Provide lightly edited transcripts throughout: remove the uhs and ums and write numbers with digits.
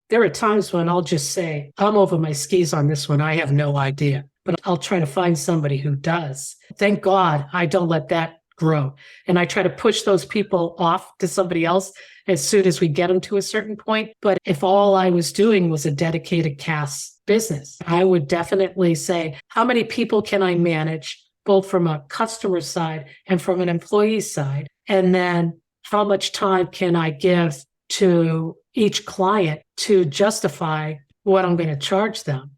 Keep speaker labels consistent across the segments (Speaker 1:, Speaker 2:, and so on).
Speaker 1: There are times when I'll just say, I'm over my skis on this one. I have no idea, but I'll try to find somebody who does. Thank God I don't let that grow. And I try to push those people off to somebody else as soon as we get them to a certain point. But if all I was doing was a dedicated CAS business, I would definitely say, how many people can I manage, both from a customer side and from an employee side? And then how much time can I give to each client to justify what I'm going to charge them?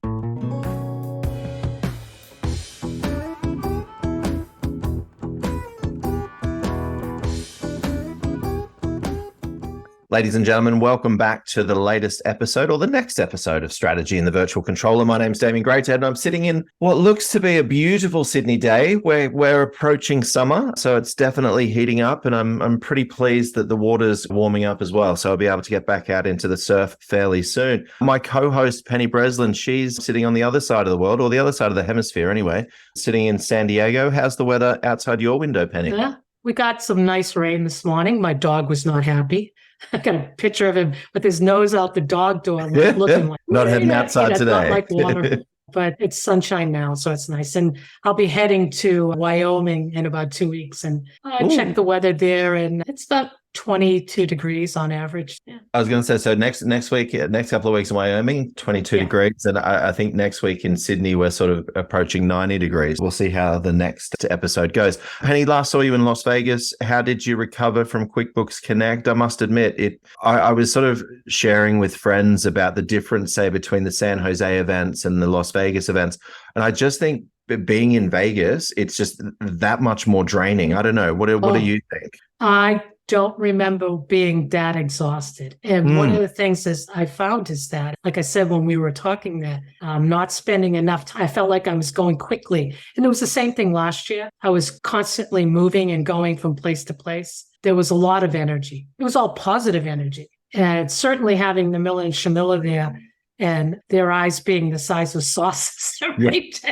Speaker 2: Ladies and gentlemen, welcome back to the latest episode or the next episode of Strategy in the Virtual Controller. My name's Damien, Greathead, and I'm sitting in what looks to be a beautiful Sydney day. We're approaching summer, so it's definitely heating up, and I'm pretty pleased that the water's warming up as well, so I'll be able to get back out into the surf fairly soon. My co-host, Penny Breslin, she's sitting on the other side of the world, or the other side of the hemisphere anyway, sitting in San Diego. How's the weather outside your window, Penny?
Speaker 1: Yeah, we got some nice rain this morning. My dog was not happy. I got a picture of him with his nose out the dog door, looking like
Speaker 2: not heading outside today.
Speaker 1: Not like water, but it's sunshine now, so it's nice. And I'll be heading to Wyoming in about 2 weeks, and I checked the weather there, and it's about 22 degrees on average. Yeah.
Speaker 2: I was going to say, so next week, next couple of weeks in Wyoming, 22 degrees. And I think next week in Sydney, we're sort of approaching 90 degrees. We'll see how the next episode goes. Penny, last saw you in Las Vegas. How did you recover from QuickBooks Connect? I must admit, I was sort of sharing with friends about the difference, say, between the San Jose events and the Las Vegas events. And I just think being in Vegas, it's just that much more draining. I don't know. What do you think?
Speaker 1: I don't remember being that exhausted. And one of the things I found is that, like I said, when we were talking that not spending enough time, I felt like I was going quickly. And it was the same thing last year. I was constantly moving and going from place to place. There was a lot of energy. It was all positive energy. And certainly having the Miller and Shamilla there, and their eyes being the size of saucers. Right?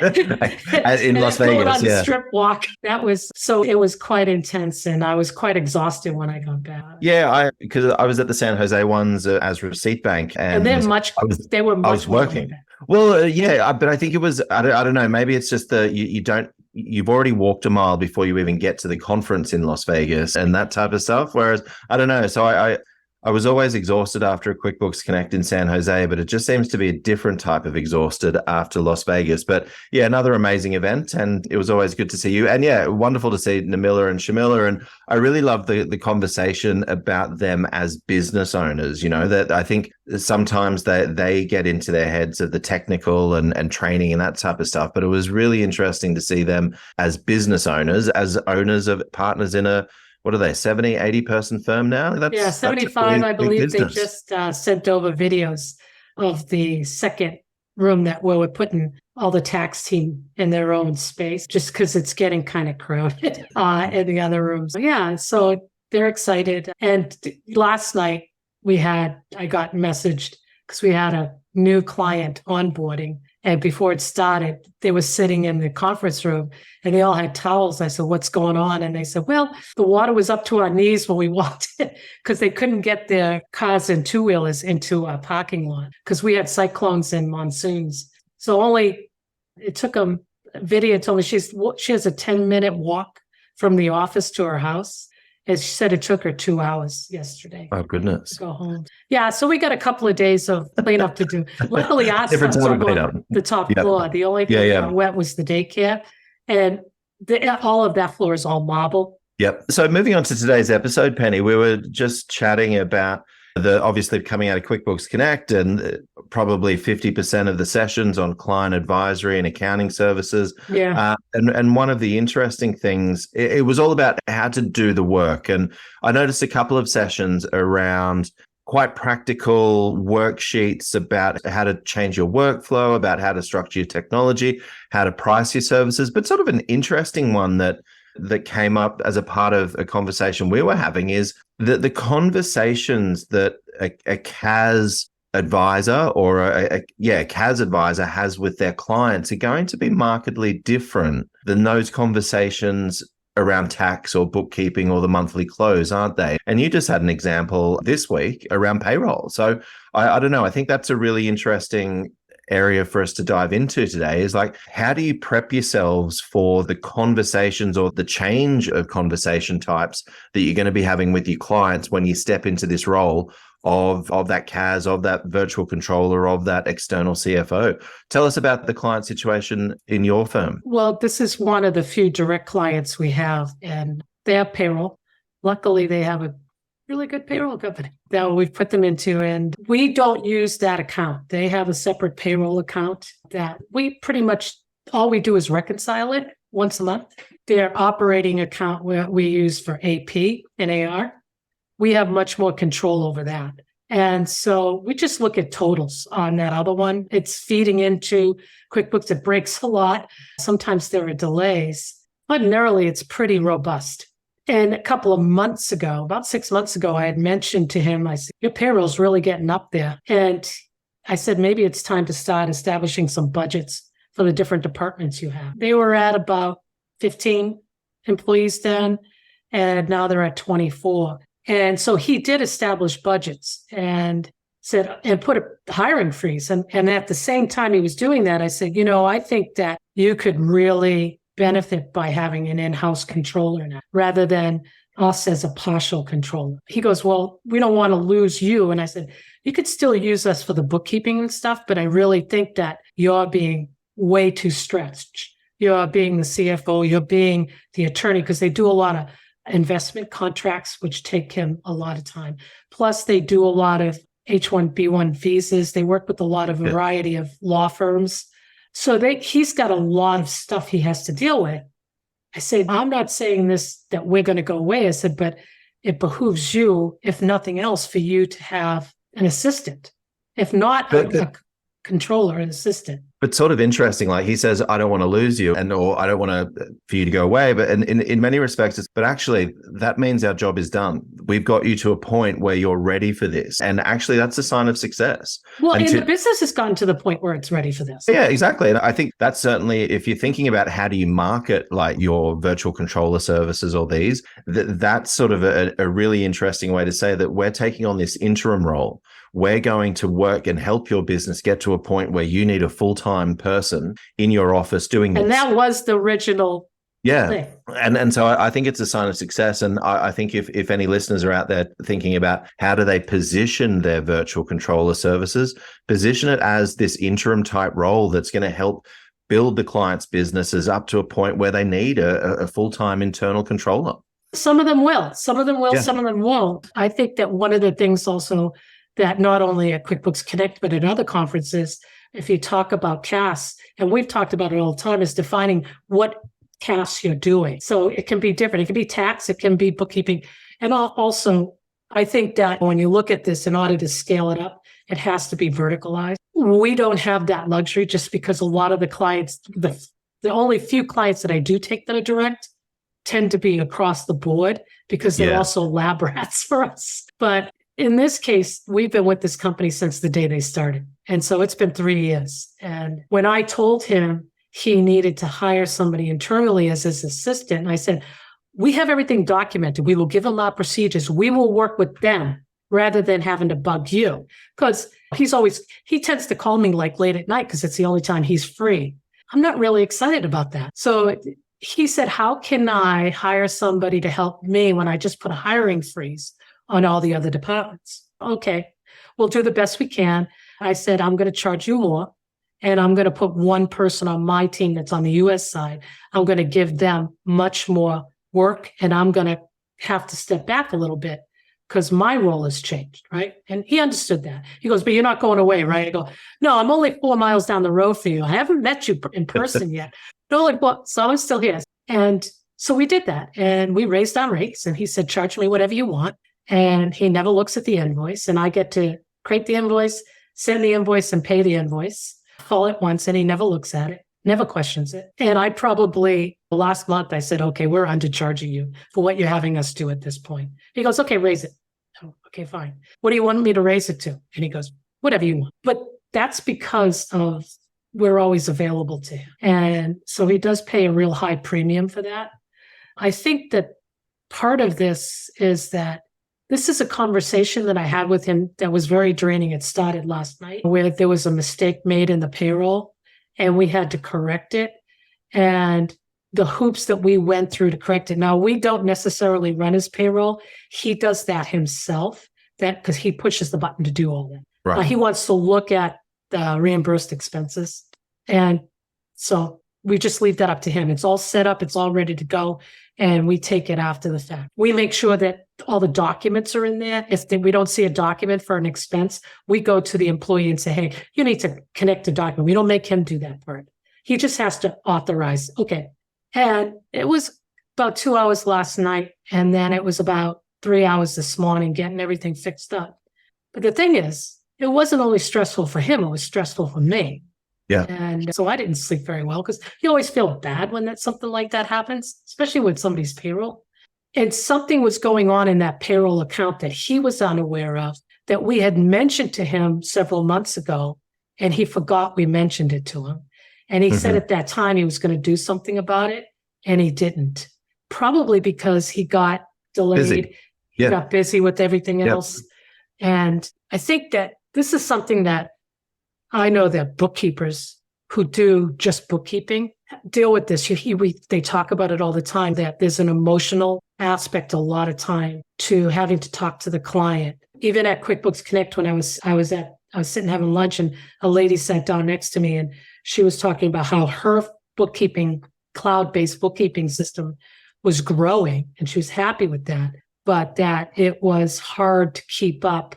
Speaker 2: In Las Vegas,
Speaker 1: on the strip walk. It was quite intense, and I was quite exhausted when I got back.
Speaker 2: Yeah, because I was at the San Jose ones as Receipt Bank, and
Speaker 1: they were much.
Speaker 2: I was working. Well, but I think it was. I don't know. Maybe it's just that you've already walked a mile before you even get to the conference in Las Vegas and that type of stuff. Whereas I don't know. So I was always exhausted after a QuickBooks Connect in San Jose, but it just seems to be a different type of exhausted after Las Vegas. But yeah, another amazing event, and it was always good to see you. And yeah, wonderful to see Namila and Shamila. And I really love the conversation about them as business owners. You know, that I think sometimes they get into their heads of the technical and training and that type of stuff. But it was really interesting to see them as business owners, as owners of partners in a, what are they, 70, 80 person firm now?
Speaker 1: 75. I believe they just sent over videos of the second room where we're putting all the tax team in their own space, just because it's getting kind of crowded in the other rooms. Yeah, so they're excited. And last night I got messaged because we had a new client onboarding. And before it started, they were sitting in the conference room and they all had towels. I said, what's going on? And they said, well, the water was up to our knees when we walked in because they couldn't get their cars and two-wheelers into our parking lot because we had cyclones and monsoons. So it took them, Vidya told me she has a 10-minute walk from the office to her house. And she said it took her 2 hours yesterday.
Speaker 2: Oh, goodness.
Speaker 1: To go home. Yeah, so we got a couple of days of cleanup to do. Luckily, our
Speaker 2: different
Speaker 1: stuff's
Speaker 2: type of
Speaker 1: on
Speaker 2: cleanup.
Speaker 1: The top floor. The only thing that went was the daycare. And all of that floor is all marble.
Speaker 2: Yep. So moving on to today's episode, Penny, we were just chatting about obviously coming out of QuickBooks Connect and probably 50% of the sessions on client advisory and accounting services.
Speaker 1: Yeah.
Speaker 2: And one of the interesting things, it was all about how to do the work. And I noticed a couple of sessions around quite practical worksheets about how to change your workflow, about how to structure your technology, how to price your services, but sort of an interesting one that came up as a part of a conversation we were having is that the conversations that a CAS advisor or a CAS advisor has with their clients are going to be markedly different than those conversations around tax or bookkeeping or the monthly close, aren't they? And you just had an example this week around payroll. So I don't know. I think that's a really interesting area for us to dive into today, is like, how do you prep yourselves for the conversations or the change of conversation types that you're going to be having with your clients when you step into this role of that CAS, of that virtual controller, of that external CFO? Tell us about the client situation in your firm.
Speaker 1: Well, this is one of the few direct clients we have, and they have payroll. Luckily, they have a really good payroll company that we've put them into, and we don't use that account. They have a separate payroll account that we pretty much, all we do is reconcile it once a month. Their operating account where we use for AP and AR, we have much more control over that. And so we just look at totals on that other one. It's feeding into QuickBooks. It breaks a lot. Sometimes there are delays. Ordinarily, it's pretty robust. And a couple of months ago, about 6 months ago, I had mentioned to him, I said, your payroll's really getting up there. And I said, maybe it's time to start establishing some budgets for the different departments you have. They were at about 15 employees then, and now they're at 24. And so he did establish budgets and said, and put a hiring freeze. And at the same time he was doing that, I said, I think that you could really benefit by having an in-house controller now, rather than us as a partial controller. He goes, well, we don't want to lose you. And I said, you could still use us for the bookkeeping and stuff, but I really think that you're being way too stretched. You're being the CFO, you're being the attorney, because they do a lot of investment contracts, which take him a lot of time. Plus, they do a lot of H-1B1 visas. They work with a lot of variety of law firms. So he's got a lot of stuff he has to deal with. I said, I'm not saying this that we're going to go away. I said, but it behooves you, if nothing else, for you to have an assistant. If not a controller, an assistant.
Speaker 2: But sort of interesting, like he says, I don't want to lose you, or I don't want for you to go away. But in many respects, but actually that means our job is done. We've got you to a point where you're ready for this. And actually that's a sign of success.
Speaker 1: Well, and the business has gotten to the point where it's ready for this.
Speaker 2: Yeah, exactly. And I think that's certainly, if you're thinking about how do you market like your virtual controller services or these, that's sort of a really interesting way to say that we're taking on this interim role. We're going to work and help your business get to a point where you need a full-time person in your office doing this.
Speaker 1: And that was the original thing.
Speaker 2: And so I think it's a sign of success. And I think if any listeners are out there thinking about how do they position their virtual controller services, position it as this interim type role that's going to help build the client's businesses up to a point where they need a full-time internal controller. Some of them will. Some of them will, some of them won't. I think that one of the things also that not only at QuickBooks Connect, but at other conferences, if you talk about CAS, and we've talked about it all the time, is defining what CAS you're doing. So it can be different. It can be tax, it can be bookkeeping. And also, I think that when you look at this, in order to scale it up, it has to be verticalized. We don't have that luxury, just because a lot of the clients, the only few clients that I do take that are direct tend to be across the board, because they're also lab rats for us. But in this case, we've been with this company since the day they started. And so it's been 3 years. And when I told him he needed to hire somebody internally as his assistant, I said, we have everything documented. We will give him our procedures. We will work with them rather than having to bug you. Because he tends to call me like late at night because it's the only time he's free. I'm not really excited about that. So he said, how can I hire somebody to help me when I just put a hiring freeze on all the other departments? Okay, we'll do the best we can. I said, I'm going to charge you more, and I'm going to put one person on my team that's on the US side. I'm going to give them much more work, and I'm going to have to step back a little bit because my role has changed, right? And he understood that. He goes, but you're not going away, right? I go, no, I'm only 4 miles down the road for you. I haven't met you in person yet. No, like what? So I'm still here. And so we did that, and we raised our rates, and he said, charge me whatever you want. And he never looks at the invoice, and I get to create the invoice, send the invoice, and pay the invoice all at once. And he never looks at it, never questions it. And I probably, last month, I said, okay, we're undercharging you for what you're having us do at this point. He goes, okay, raise it. Oh, okay, fine. What do you want me to raise it to? And he goes, whatever you want. But that's because of we're always available to him. And so he does pay a real high premium for that.
Speaker 1: I think that part of this is that this is a conversation that I had with him that was very draining. It started last night where there was a mistake made in the payroll and we had to correct it. And the hoops that we went through to correct it. Now, we don't necessarily run his payroll. He does that himself, because he pushes the button to do all that.
Speaker 2: Right.
Speaker 1: He wants to look at the reimbursed expenses. And so we just leave that up to him. It's all set up. It's all ready to go. And we take it after the fact. We make sure that all the documents are in there. If we don't see a document for an expense, we go to the employee and say, hey, you need to connect a document. We don't make him do that part. He just has to authorize. Okay. And it was about 2 hours last night. And then it was about 3 hours this morning getting everything fixed up. But the thing is, it wasn't only stressful for him. It was stressful for me.
Speaker 2: Yeah.
Speaker 1: And so I didn't sleep very well because you always feel bad when something like that happens, especially with somebody's payroll. And something was going on in that payroll account that he was unaware of that we had mentioned to him several months ago. And he forgot we mentioned it to him. And he said at that time he was going to do something about it, and he didn't. Probably because he got delayed.
Speaker 2: Busy.
Speaker 1: He got busy with everything else. And I think that this is something that I know that bookkeepers who do just bookkeeping deal with this. They talk about it all the time, that there's an emotional aspect a lot of time to having to talk to the client. Even at QuickBooks Connect, when I was sitting having lunch, and a lady sat down next to me, and she was talking about how her bookkeeping, cloud-based bookkeeping system was growing, and she was happy with that, but that it was hard to keep up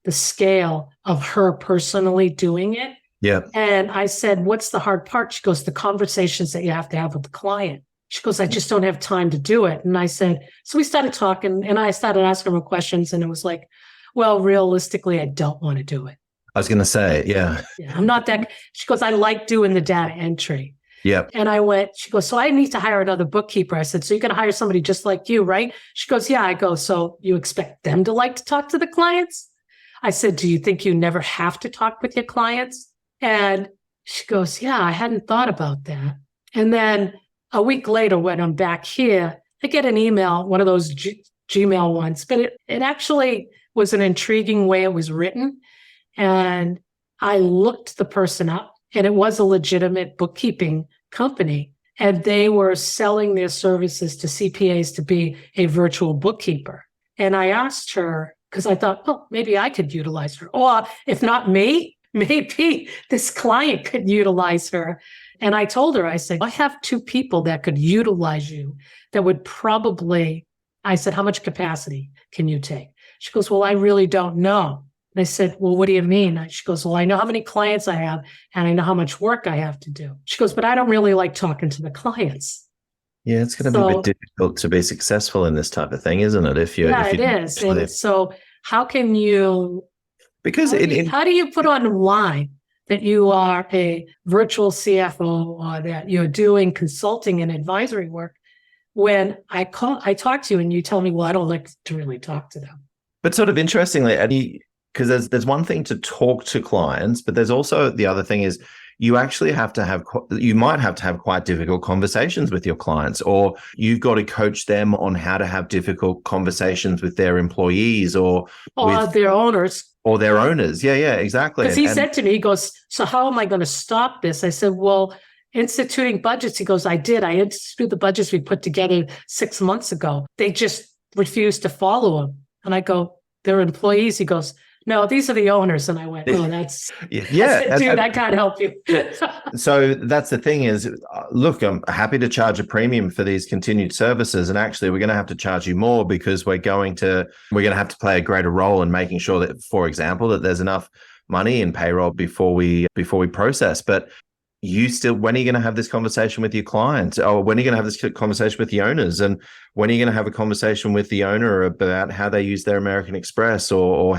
Speaker 1: the scale of her personally doing it.
Speaker 2: Yeah.
Speaker 1: And I said, what's the hard part? She goes, the conversations that you have to have with the client. She goes, I just don't have time to do it. And I said, so we started talking, and I started asking her questions, and it was like, well, realistically, I don't want to do it.
Speaker 2: I was going to say, yeah.
Speaker 1: I'm not that. She goes, I like doing the data entry.
Speaker 2: Yep.
Speaker 1: And I went, she goes, so I need to hire another bookkeeper. I said, so you're going to hire somebody just like you, right? She goes, yeah. I go, so you expect them to like to talk to the clients? I said, do you think you never have to talk with your clients? And she goes, yeah, I hadn't thought about that. And then a week later, when I'm back here, I get an email, one of those Gmail ones, but it actually was an intriguing way it was written. And I looked the person up, and it was a legitimate bookkeeping company. And they were selling their services to CPAs to be a virtual bookkeeper. And I asked her, because I thought, oh, maybe I could utilize her. Or if not me, maybe this client could utilize her. And I told her, I said, I have 2 people that could utilize you that would probably, I said, how much capacity can you take? She goes, well, I really don't know. And I said, well, what do you mean? She goes, well, I know how many clients I have, and I know how much work I have to do. She goes, but I don't really like talking to the clients.
Speaker 2: Yeah, it's going to be a bit difficult to be successful in this type of thing, isn't it? It is.
Speaker 1: And so how can you, how do you put online that you are a virtual CFO or that you're doing consulting and advisory work when I talk to you and you tell me, well, I don't like to really talk to them.
Speaker 2: But sort of interestingly, because there's one thing to talk to clients, but there's also the other thing is you actually you might have to have quite difficult conversations with your clients, or you've got to coach them on how to have difficult conversations with their employees or with
Speaker 1: their owners.
Speaker 2: Or their owners. Yeah, exactly.
Speaker 1: Because he said to me, he goes, so how am I going to stop this? I said, well, instituting budgets. He goes, I instituted the budgets we put together 6 months ago. They just refused to follow them. And I go, they're employees. He goes, no, these are the owners. And I went, oh, that's, dude, I can't help you.
Speaker 2: So that's the thing is, look, I'm happy to charge a premium for these continued services. And actually, we're going to have to charge you more because we're going to have to play a greater role in making sure that, for example, that there's enough money in payroll before we process. But when are you going to have this conversation with your clients? Or when are you going to have this conversation with the owners? And when are you going to have a conversation with the owner about how they use their American Express or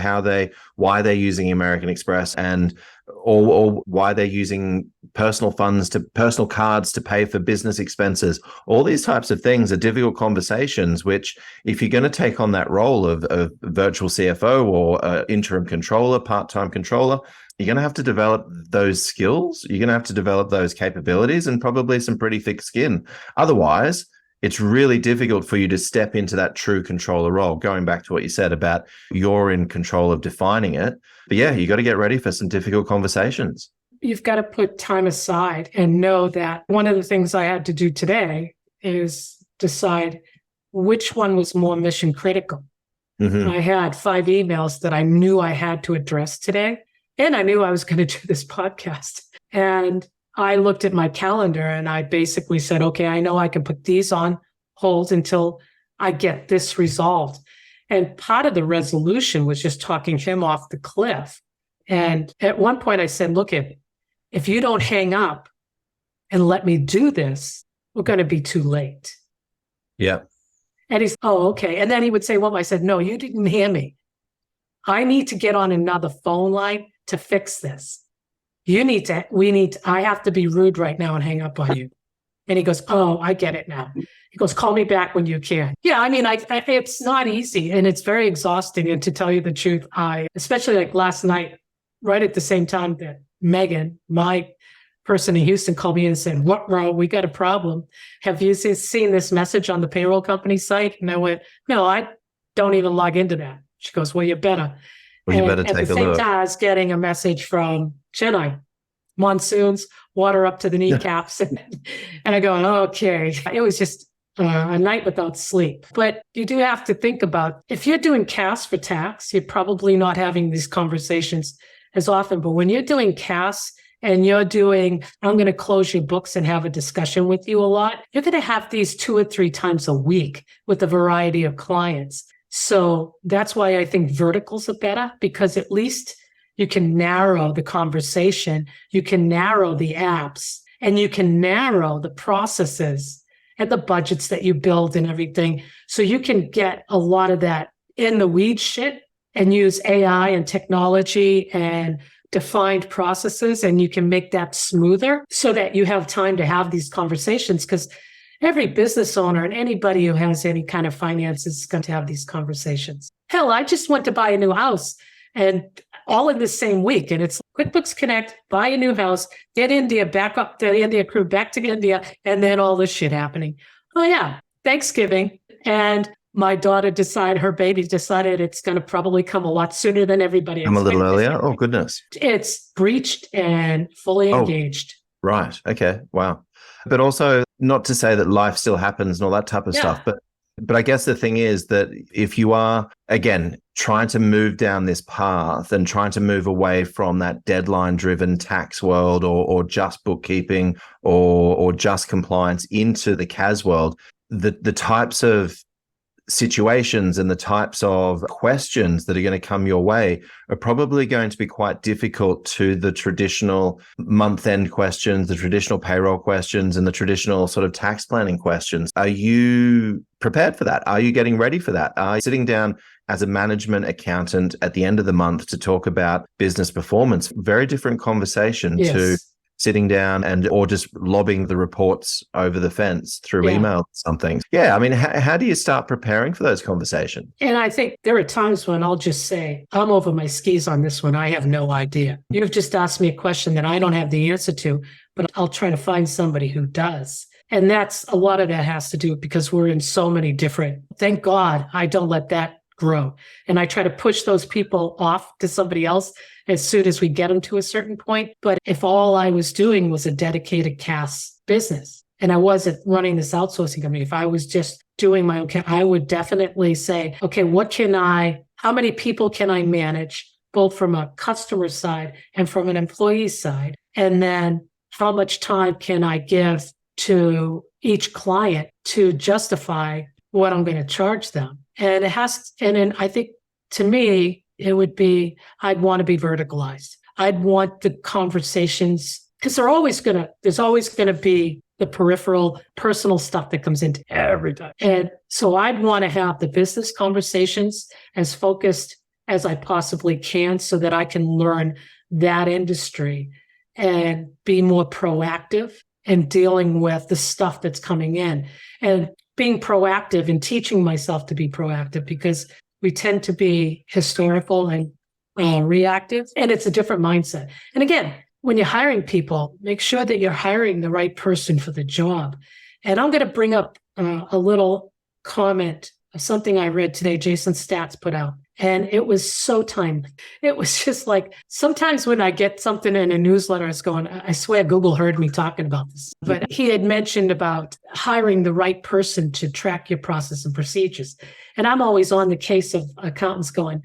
Speaker 2: why they're using American Express or why they're using personal cards to pay for business expenses? All these types of things are difficult conversations, which if you're going to take on that role of virtual CFO or interim controller, part-time controller, you're going to have to develop those skills. You're going to have to develop those capabilities and probably some pretty thick skin. Otherwise, it's really difficult for you to step into that true controller role. Going back to what you said about you're in control of defining it. But yeah, you got to get ready for some difficult conversations.
Speaker 1: You've got to put time aside and know that one of the things I had to do today is decide which one was more mission critical. Mm-hmm. I had 5 emails that I knew I had to address today, and I knew I was going to do this podcast. And I looked at my calendar and I basically said, okay, I know I can put these on hold until I get this resolved. And part of the resolution was just talking him off the cliff. And at one point I said, look, if you don't hang up and let me do this, we're going to be too late.
Speaker 2: Yeah.
Speaker 1: And he's, oh, okay. And then he would say, well, I said, no, you didn't hear me. I need to get on another phone line to fix this. I have to be rude right now and hang up on you. And he goes, oh, I get it now. He goes, call me back when you can. Yeah, I mean, it's not easy and it's very exhausting. And to tell you the truth, especially like last night, right at the same time that Megan, my person in Houston, called me and said, what, bro, we got a problem. Have you seen this message on the payroll company site? And I went, no, I don't even log into that. She goes, well, you better.
Speaker 2: Well, you better take a look.
Speaker 1: At the same time, I was getting a message from Chennai, monsoons, water up to the kneecaps. And I go, okay. It was just a night without sleep. But you do have to think about, if you're doing CAS for tax, you're probably not having these conversations as often. But when you're doing CAS and you're doing, I'm going to close your books and have a discussion with you a lot, you're going to have these 2 or 3 times a week with a variety of clients. So that's why I think verticals are better, because at least you can narrow the conversation, you can narrow the apps, and you can narrow the processes and the budgets that you build and everything. So you can get a lot of that in the weed shit and use AI and technology and defined processes, and you can make that smoother so that you have time to have these conversations, because every business owner and anybody who has any kind of finances is going to have these conversations. Hell, I just went to buy a new house, and all in the same week. And it's QuickBooks Connect, buy a new house, get India, back up to the India crew, back to India, and then all this shit happening. Oh yeah, Thanksgiving. And my daughter her baby decided it's going to probably come a lot sooner than everybody
Speaker 2: expected. Come a little earlier? Oh, goodness.
Speaker 1: It's breached and fully engaged.
Speaker 2: Right. Okay. Wow. But also, not to say that life still happens and all that type of stuff, but I guess the thing is that if you are, again, trying to move down this path and trying to move away from that deadline-driven tax world or just bookkeeping or just compliance into the CAS world, the types of situations and the types of questions that are going to come your way are probably going to be quite difficult to the traditional month-end questions, the traditional payroll questions, and the traditional sort of tax planning questions. Are you prepared for that? Are you getting ready for that? Are you sitting down as a management accountant at the end of the month to talk about business performance? Very different conversation to sitting down or just lobbing the reports over the fence through email or something. Yeah, I mean, how do you start preparing for those conversations?
Speaker 1: And I think there are times when I'll just say, I'm over my skis on this one. I have no idea. You've just asked me a question that I don't have the answer to, but I'll try to find somebody who does. And that's a lot of that has to do because we're in so many different, thank God I don't let that grow. And I try to push those people off to somebody else as soon as we get them to a certain point. But if all I was doing was a dedicated CAS business and I wasn't running this outsourcing company, if I was just doing my own, I would definitely say, okay, how many people can I manage, both from a customer side and from an employee side? And then how much time can I give to each client to justify what I'm going to charge them? And then I think to me, it would be, I'd want to be verticalized. I'd want the conversations, because there's always going to be the peripheral personal stuff that comes into every time. And so I'd want to have the business conversations as focused as I possibly can so that I can learn that industry and be more proactive in dealing with the stuff that's coming in. And being proactive and teaching myself to be proactive, because we tend to be historical and reactive, and it's a different mindset. And again, when you're hiring people, make sure that you're hiring the right person for the job. And I'm going to bring up a little comment of something I read today, Jason Stats put out. And it was so timely. It was just like, sometimes when I get something in a newsletter, it's going, I swear Google heard me talking about this. But he had mentioned about hiring the right person to track your process and procedures. And I'm always on the case of accountants going,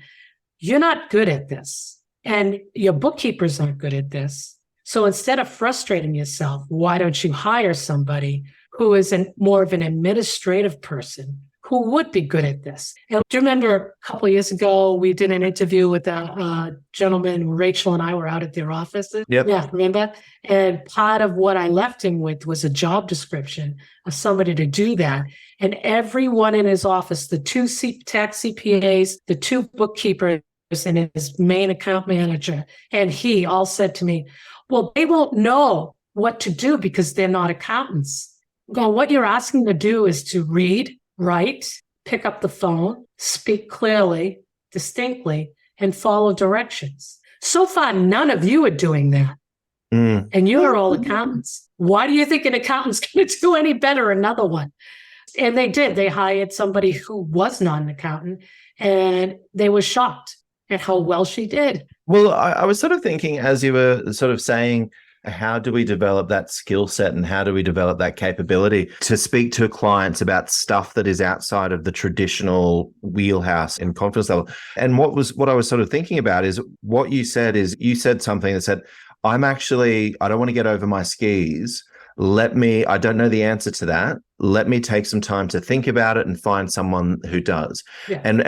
Speaker 1: you're not good at this. And your bookkeepers aren't good at this. So instead of frustrating yourself, why don't you hire somebody who is more of an administrative person who would be good at this? And do you remember a couple of years ago, we did an interview with a gentleman, Rachel and I were out at their offices.
Speaker 2: Yep.
Speaker 1: Yeah, remember? And part of what I left him with was a job description of somebody to do that. And everyone in his office, the two tax CPAs, the two bookkeepers, and his main account manager, and he all said to me, well, they won't know what to do because they're not accountants. Well, what you're asking to do is to read, write, pick up the phone, speak clearly, distinctly, and follow directions. So far, none of you are doing that. And you're all accountants. Why do you think an accountant's going to do any better? Another one. And they did. They hired somebody who was not an accountant, and they were shocked at how well she did.
Speaker 2: Well, I was sort of thinking, as you were sort of saying, how do we develop that skill set and how do we develop that capability to speak to clients about stuff that is outside of the traditional wheelhouse and confidence level? And what I was sort of thinking about is what you said something that said, I don't want to get over my skis. I don't know the answer to that. Let me take some time to think about it and find someone who does.
Speaker 1: Yeah.
Speaker 2: And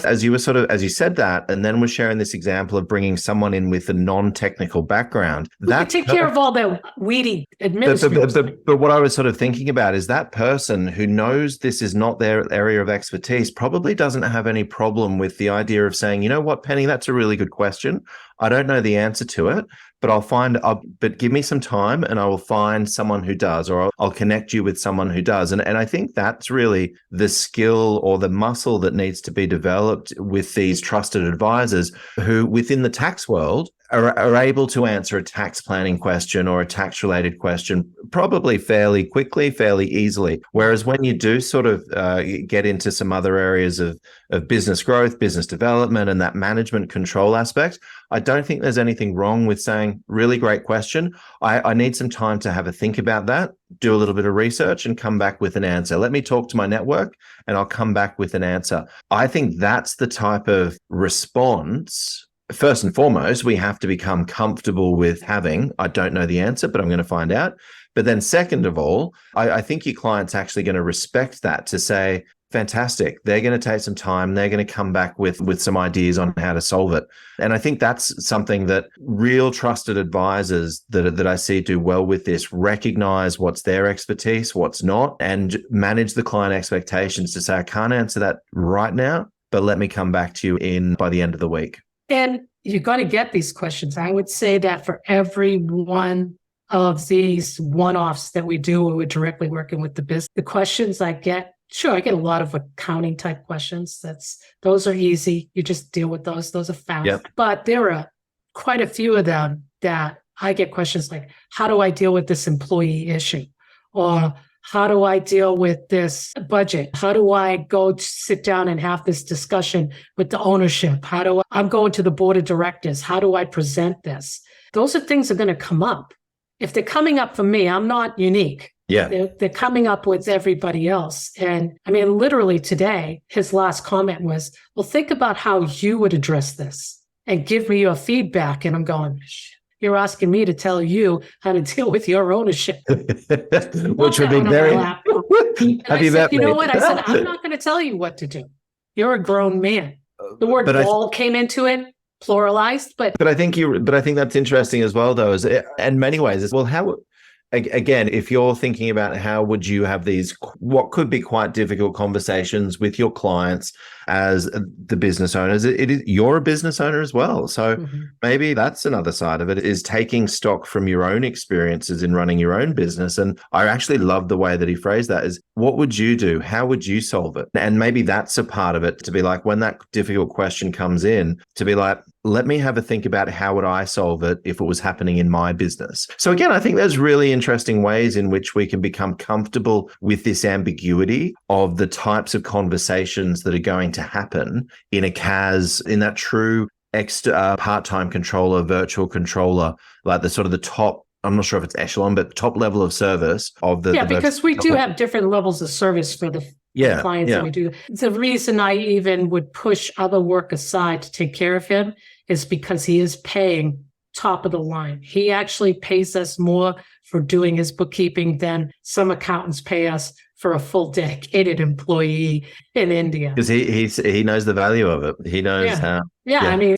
Speaker 2: as you said that, and then we're sharing this example of bringing someone in with a non-technical background.
Speaker 1: That take care of all the weedy administrative.
Speaker 2: But what I was sort of thinking about is that person who knows this is not their area of expertise probably doesn't have any problem with the idea of saying, you know what, Penny, that's a really good question. I don't know the answer to it, but give me some time and I will find someone who does, or I'll connect you with someone who does. And I think that's really the skill or the muscle that needs to be developed with these trusted advisors who within the tax world are able to answer a tax planning question or a tax related question probably fairly quickly, fairly easily. Whereas when you do sort of get into some other areas of business growth, business development, and that management control aspect, I don't think there's anything wrong with saying, really great question. I need some time to have a think about that, do a little bit of research and come back with an answer. Let me talk to my network and I'll come back with an answer. I think that's the type of response. First and foremost, we have to become comfortable with having, I don't know the answer, but I'm going to find out. But then second of all, I think your client's actually going to respect that to say, fantastic, they're going to take some time. They're going to come back with some ideas on how to solve it. And I think that's something that real trusted advisors that I see do well with this, recognize what's their expertise, what's not, and manage the client expectations to say, I can't answer that right now, but let me come back to you by the end of the week.
Speaker 1: And you're going to get these questions. I would say that for every one of these one-offs that we do, where we're directly working with the business, the questions I get, sure, I get a lot of accounting type questions. Those are easy. You just deal with those. Those are fast.
Speaker 2: Yep.
Speaker 1: But there are quite a few of them that I get questions like, how do I deal with this employee issue? Or how do I deal with this budget? How do I go sit down and have this discussion with the ownership? I'm going to the board of directors. How do I present this? Those are things that are going to come up. If they're coming up for me, I'm not unique.
Speaker 2: Yeah.
Speaker 1: They're coming up with everybody else. And I mean, literally today, his last comment was, well, think about how you would address this and give me your feedback. And I'm going, you're asking me to tell you how to deal with your ownership.
Speaker 2: Which would be very...
Speaker 1: Have you met me? You know what? I said, I'm not going to tell you what to do. You're a grown man. The word all came into it, pluralized, but I think
Speaker 2: that's interesting as well, though, in many ways as well. How, again, if you're thinking about how would you have these, what could be quite difficult conversations with your clients as the business owners, you're a business owner as well. So maybe that's another side of it, is taking stock from your own experiences in running your own business. And I actually love the way that he phrased that, is what would you do? How would you solve it? And maybe that's a part of it, to be like, when that difficult question comes in, to be like, let me have a think about how would I solve it if it was happening in my business. So again, I think there's really interesting ways in which we can become comfortable with this ambiguity of the types of conversations that are going to happen in a CAS, in that true extra part-time controller, virtual controller, like the sort of the top, I'm not sure if it's echelon, but top level of service of the.
Speaker 1: Yeah, because we do have different levels of service for the clients that we do. The reason I even would push other work aside to take care of him is because he is paying top of the line. He actually pays us more for doing his bookkeeping than some accountants pay us for a full dedicated employee in India.
Speaker 2: Because he knows the value of it. He knows how.
Speaker 1: Yeah, I mean,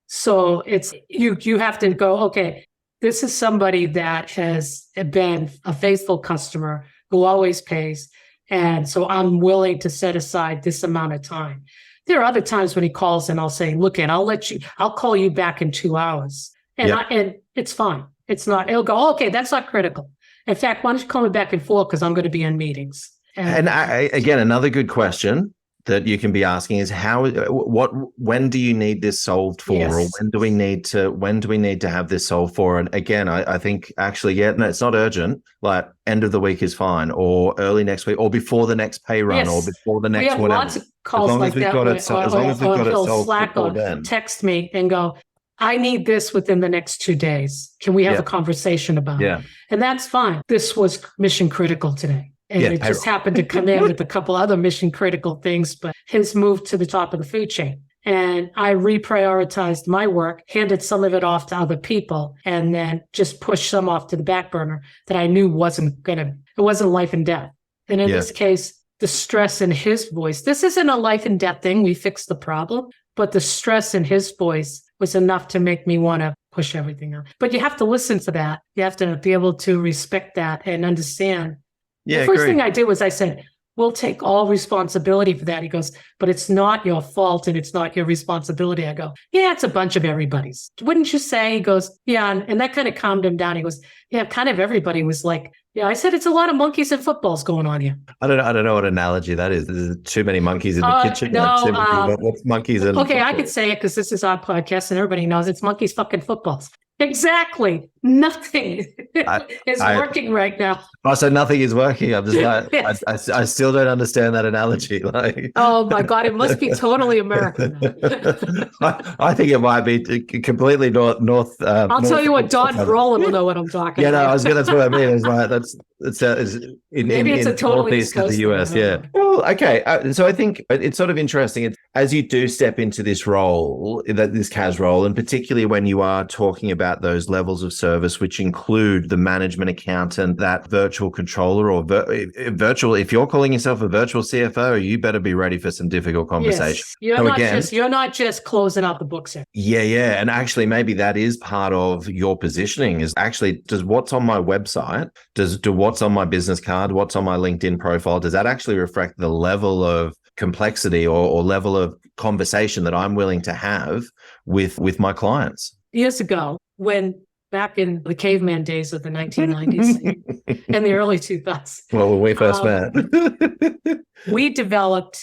Speaker 1: So it's you have to go, okay, this is somebody that has been a faithful customer who always pays. And so I'm willing to set aside this amount of time. There are other times when he calls and I'll say, look, and I'll call you back in 2 hours. And it's fine. It's not, it'll go, okay, that's not critical. In fact, why don't you call me back and forth, because I'm going to be in meetings.
Speaker 2: And again, another good question that you can be asking is when do you need this solved for? Yes. Or when do we need to have this solved for? And again, I think actually, it's not urgent. Like end of the week is fine, or early next week, or before the next pay run, or before the next
Speaker 1: we have
Speaker 2: whatever.
Speaker 1: Lots of calls like that. As long as we've got it solved Slack or then. Text me and go, I need this within the next 2 days. Can we have a conversation about it? And that's fine. This was mission critical today. And it just happened to come in with a couple other mission critical things, but his moved to the top of the food chain. And I reprioritized my work, handed some of it off to other people, and then just pushed some off to the back burner that I knew it wasn't life and death. And in this case, the stress in his voice, this isn't a life and death thing. We fixed the problem, but the stress in his voice was enough to make me want to push everything out. But you have to listen to that. You have to be able to respect that and understand. The first thing I did was I said, we'll take all responsibility for that. He goes, but it's not your fault and it's not your responsibility. I go, yeah, it's a bunch of everybody's. Wouldn't you say? He goes, yeah. And that kind of calmed him down. He goes, yeah, kind of everybody was like, yeah. I said, it's a lot of monkeys and footballs going on here.
Speaker 2: I don't know what analogy that is. There's too many monkeys in the kitchen. What's monkeys and
Speaker 1: okay, football? I could say it because this is our podcast and everybody knows it's monkeys fucking footballs. Exactly. Nothing is working right now.
Speaker 2: Oh, so nothing is working. I'm just like, I still don't understand that analogy. Like,
Speaker 1: oh my God, it must be totally American.
Speaker 2: I think it might be completely north.
Speaker 1: I'll tell you what, Don Brolin will know what I'm talking about.
Speaker 2: Yeah, no, that's what I mean. It's like maybe it's a totally
Speaker 1: northeast
Speaker 2: of the US. Yeah. Well, okay. So I think it's sort of interesting. As you do step into this role, this CAS role, and particularly when you are talking about those levels of service, which include the management accountant, that virtual controller, or virtual. If you're calling yourself a virtual CFO, you better be ready for some difficult conversations.
Speaker 1: Yes. You're not just closing out the books here.
Speaker 2: Yeah. And actually, maybe that is part of your positioning. Is actually, does what's on my website, do what's on my business card, what's on my LinkedIn profile, does that actually reflect the level of complexity or level of conversation that I'm willing to have with my clients?
Speaker 1: Years ago, back in the caveman days of the 1990s and the early 2000s.
Speaker 2: Well, when we first met.
Speaker 1: We developed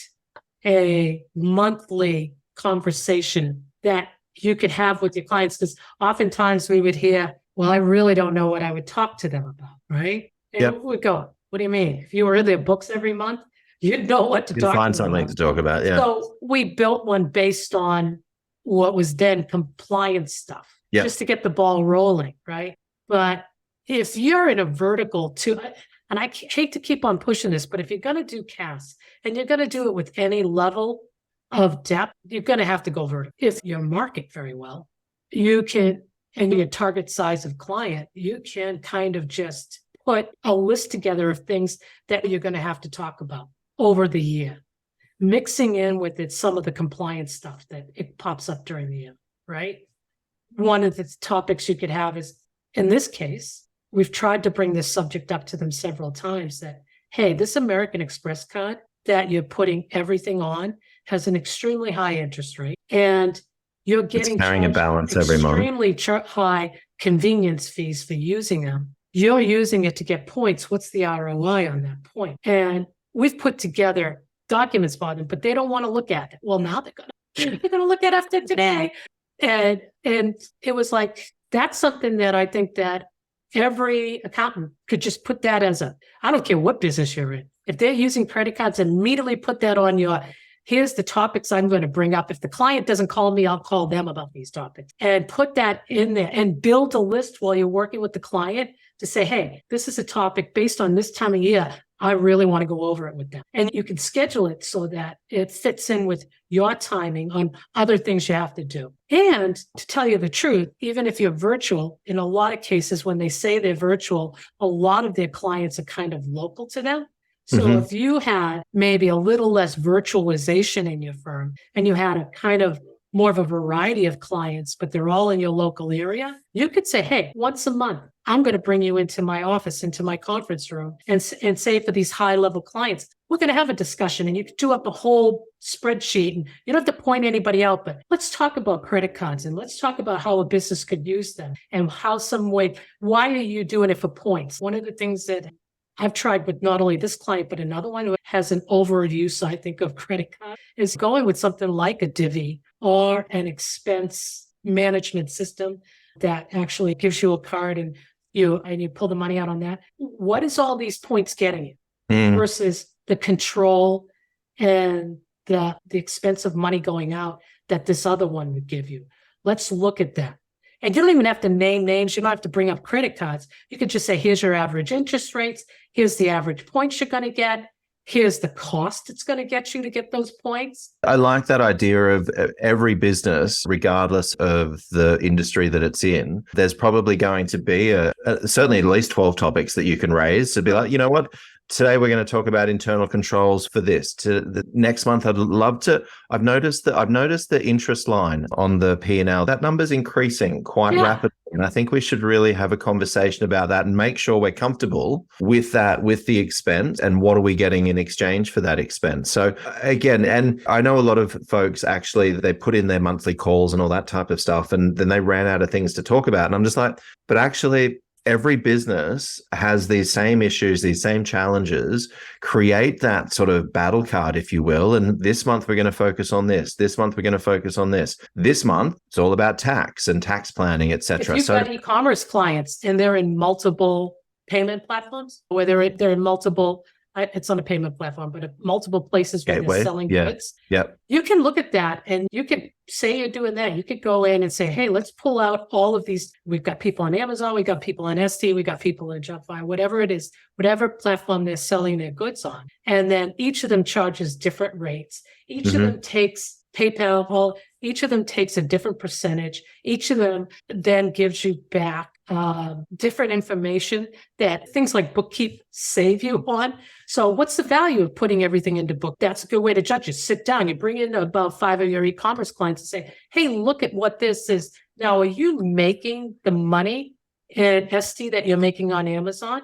Speaker 1: a monthly conversation that you could have with your clients, because oftentimes we would hear, well, I really don't know what I would talk to them about, right? And we would go, what do you mean? If you were in their books every month, you'd know what to talk about. You'd
Speaker 2: find something to talk about, yeah.
Speaker 1: So we built one based on what was then compliance stuff. Just to get the ball rolling, right? But if you're in a vertical too, and I hate to keep on pushing this, but if you're going to do CAS and you're going to do it with any level of depth, you're going to have to go vertical. If you market very well, you can, and your target size of client, you can kind of just put a list together of things that you're going to have to talk about over the year, mixing in with it some of the compliance stuff that it pops up during the year, right? One of the topics you could have is, in this case, we've tried to bring this subject up to them several times that, hey, this American Express card that you're putting everything on has an extremely high interest rate, and you're getting
Speaker 2: carrying a balance every month.
Speaker 1: Extremely high convenience fees for using them. you're using it to get points. What's the ROI on that point? And we've put together documents for them, but they don't want to look at it. Well, now they're gonna look at after today. And it was like, that's something that I think that every accountant could just put that as I don't care what business you're in. If they're using credit cards, immediately put that on here's the topics I'm going to bring up. If the client doesn't call me, I'll call them about these topics, and put that in there and build a list while you're working with the client to say, hey, this is a topic based on this time of year. I really want to go over it with them. And you can schedule it so that it fits in with your timing on other things you have to do. And to tell you the truth, even if you're virtual, in a lot of cases, when they say they're virtual, a lot of their clients are kind of local to them. So if you had maybe a little less virtualization in your firm and you had a kind of more of a variety of clients, but they're all in your local area, you could say, hey, once a month, I'm going to bring you into my office, into my conference room, and say for these high-level clients, we're going to have a discussion, and you can do up a whole spreadsheet, and you don't have to point anybody out, but let's talk about credit cards, and let's talk about how a business could use them, and why are you doing it for points? One of the things that I've tried with not only this client, but another one who has an overuse, I think, of credit card is going with something like a Divvy or an expense management system that actually gives you a card and you pull the money out on that. What is all these points getting you versus the control and the expense of money going out that this other one would give you? Let's look at that. And you don't even have to name names. You don't have to bring up credit cards. You could just say, here's your average interest rates. Here's the average points you're going to get. Here's the cost it's going to get you to get those points.
Speaker 2: I like that idea of every business, regardless of the industry that it's in, there's probably going to be certainly at least 12 topics that you can raise to be like, you know what? Today, we're going to talk about internal controls for this. To the next month, I'd love to. I've noticed the interest line on the P&L. That number's increasing quite rapidly. And I think we should really have a conversation about that and make sure we're comfortable with that, with the expense, and what are we getting in exchange for that expense. So again, and I know a lot of folks actually, they put in their monthly calls and all that type of stuff, and then they ran out of things to talk about. And I'm just like, but actually, every business has these same issues, these same challenges. Create that sort of battle card, if you will. And this month, we're going to focus on this. This month, we're going to focus on this. This month, it's all about tax and tax planning, et cetera.
Speaker 1: If you've got e-commerce clients and they're in multiple payment platforms, or they're in multiple, it's on a payment platform, but multiple places where they're selling goods.
Speaker 2: Yep.
Speaker 1: You can look at that and you can say you're doing that. You could go in and say, hey, let's pull out all of these. We've got people on Amazon. We've got people on Etsy. We've got people in Shopify, whatever it is, whatever platform they're selling their goods on. And then each of them charges different rates. Each of them takes PayPal. Each of them takes a different percentage. Each of them then gives you back different information that things like Bookkeep save you on. So what's the value of putting everything into Book? That's a good way to judge it. Sit down, you bring in about 5 of your e-commerce clients and say, hey, look at what this is. Now, are you making the money in Etsy that you're making on Amazon?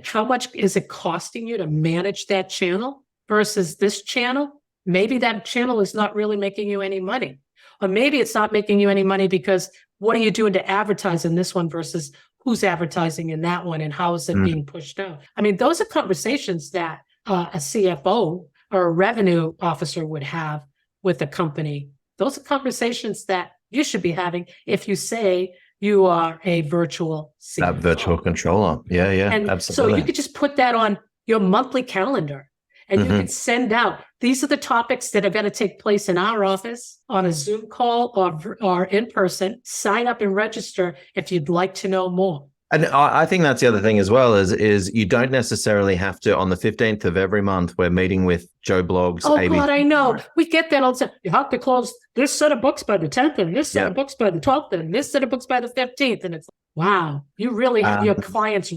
Speaker 1: How much is it costing you to manage that channel versus this channel? Maybe that channel is not really making you any money. Or maybe it's not making you any money because what are you doing to advertise in this one versus who's advertising in that one and how is it being pushed out? I mean, those are conversations that a CFO or a revenue officer would have with a company. Those are conversations that you should be having if you say you are a virtual CFO.
Speaker 2: That virtual controller. Yeah,
Speaker 1: and
Speaker 2: absolutely.
Speaker 1: So you could just put that on your monthly calendar. And you can send out, these are the topics that are going to take place in our office on a Zoom call or in person. Sign up and register if you'd like to know more.
Speaker 2: And I think that's the other thing as well is you don't necessarily have to, on the 15th of every month, we're meeting with Joe Blogs.
Speaker 1: Oh, God, I know. We get that all the time. You have to close this set of books by the 10th and this set of books by the 12th and this set of books by the 15th. And it's like, wow, you really have your clients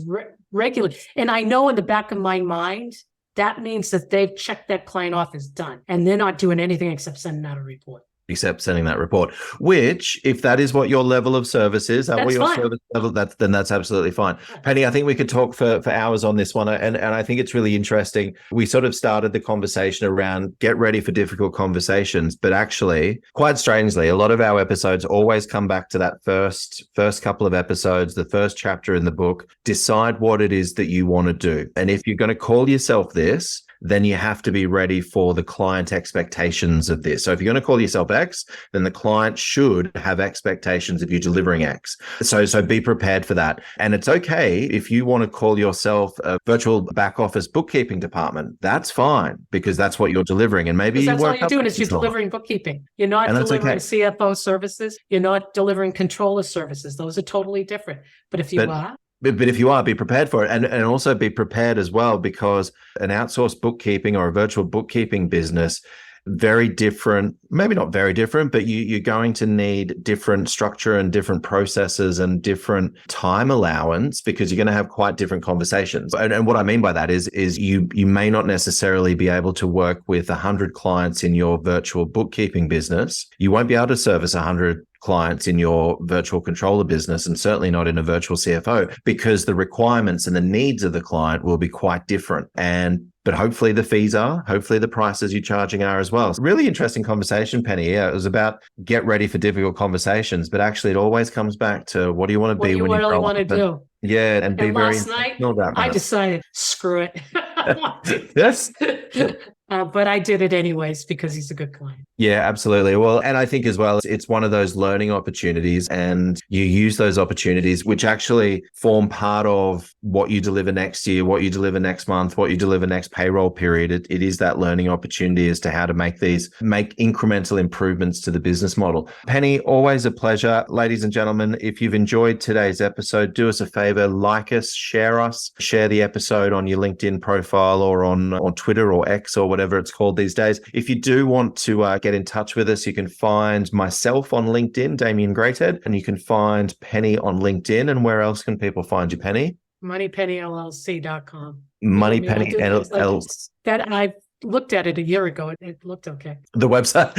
Speaker 1: regularly. And I know in the back of my mind, that means that they've checked that client off as done and they're not doing anything except sending out a report.
Speaker 2: accept sending that report, which if that is what your level of service is, what your
Speaker 1: fine.
Speaker 2: service level, then that's absolutely fine. Penny, I think we could talk for hours on this one. And I think it's really interesting. We sort of started the conversation around get ready for difficult conversations, but actually, quite strangely, a lot of our episodes always come back to that first couple of episodes, the first chapter in the book. Decide what it is that you want to do. And if you're going to call yourself this, then you have to be ready for the client expectations of this. So if you're going to call yourself X, then the client should have expectations of you delivering X. So be prepared for that. And it's okay if you want to call yourself a virtual back office bookkeeping department. That's fine, because that's what you're delivering. And maybe
Speaker 1: that's all you're doing is you're delivering bookkeeping. You're not delivering CFO services. You're not delivering controller services. Those are totally different. But if you are,
Speaker 2: But if you are, be prepared for it, and also be prepared as well, because an outsourced bookkeeping or a virtual bookkeeping business, very different, maybe not very different, but you're going to need different structure and different processes and different time allowance, because you're going to have quite different conversations. And what I mean by that is you may not necessarily be able to work with 100 clients in your virtual bookkeeping business. You won't be able to service 100 clients in your virtual controller business, and certainly not in a virtual CFO, because the requirements and the needs of the client will be quite different. But hopefully the fees are, hopefully the prices you're charging are as well. It's a really interesting conversation, Penny. Yeah, it was about get ready for difficult conversations, but actually it always comes back to what do you want to be when you really want to do? Yeah, and be very intentional about that.
Speaker 1: I decided, screw it.
Speaker 2: Yes.
Speaker 1: But I did it anyways because he's a good client.
Speaker 2: Yeah, absolutely. Well, and I think as well, it's one of those learning opportunities, and you use those opportunities, which actually form part of what you deliver next year, what you deliver next month, what you deliver next payroll period. It is that learning opportunity as to how to make incremental improvements to the business model. Penny, always a pleasure. Ladies and gentlemen, if you've enjoyed today's episode, do us a favor, like us, share the episode on your LinkedIn profile or on Twitter or X or whatever it's called these days. If you do want to get in touch with us, you can find myself on LinkedIn, Damien Greathead, and you can find Penny on LinkedIn. And where else can people find you, Penny?
Speaker 1: MoneyPennyLLC.com.
Speaker 2: MoneyPenny LLC.
Speaker 1: That I looked at it a year ago. It looked okay.
Speaker 2: The website.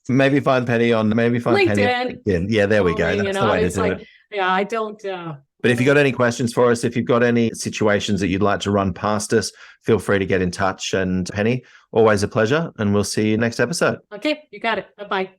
Speaker 2: Maybe find Penny on
Speaker 1: LinkedIn.
Speaker 2: Penny on LinkedIn. Yeah, there we go. That's the way to do it.
Speaker 1: Yeah, I don't.
Speaker 2: But if you've got any questions for us, if you've got any situations that you'd like to run past us, feel free to get in touch. And Penny, always a pleasure. And we'll see you next episode.
Speaker 1: Okay, you got it. Bye-bye.